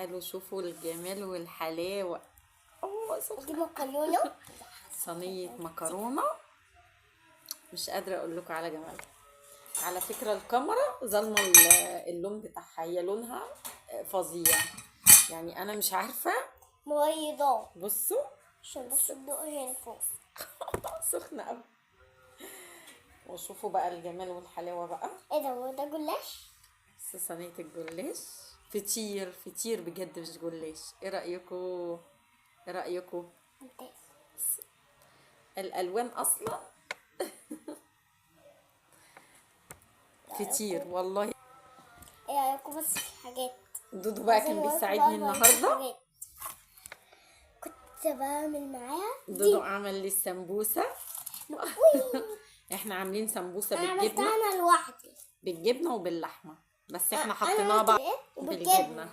تعالوا شوفوا الجمال والحلاوة. دي مكرونة، صينية مكرونة، مش قادرة اقول لكم على جمالها. على فكرة الكاميرا ظالمة اللون بتاعها، هي لونها فظيع يعني، انا مش عارفة. مبيضات. بصوا عشان بس الضوء هنا فوق. سخنة اوي. وشوفوا بقى الجمال والحلاوة بقى. ايه ده، هو ده جلاش؟ بس صينية الجلاش فطير فطير بجد، مش جلاش. ايه رأيكم؟ ايه رأيكم؟ ممتاز. الالوان اصلا فطير والله. ايه رايكم؟ بس في حاجات دودو بقى كان بيساعدني النهارده. كنت بعمل معاها دودو عمل لي السمبوسه. احنا عاملين سمبوسه عملتها بالجبنه، انا لوحدي. بالجبنه وباللحمه، بس احنا أنا حطيناها عملت بقى ايه؟ بالجبنه.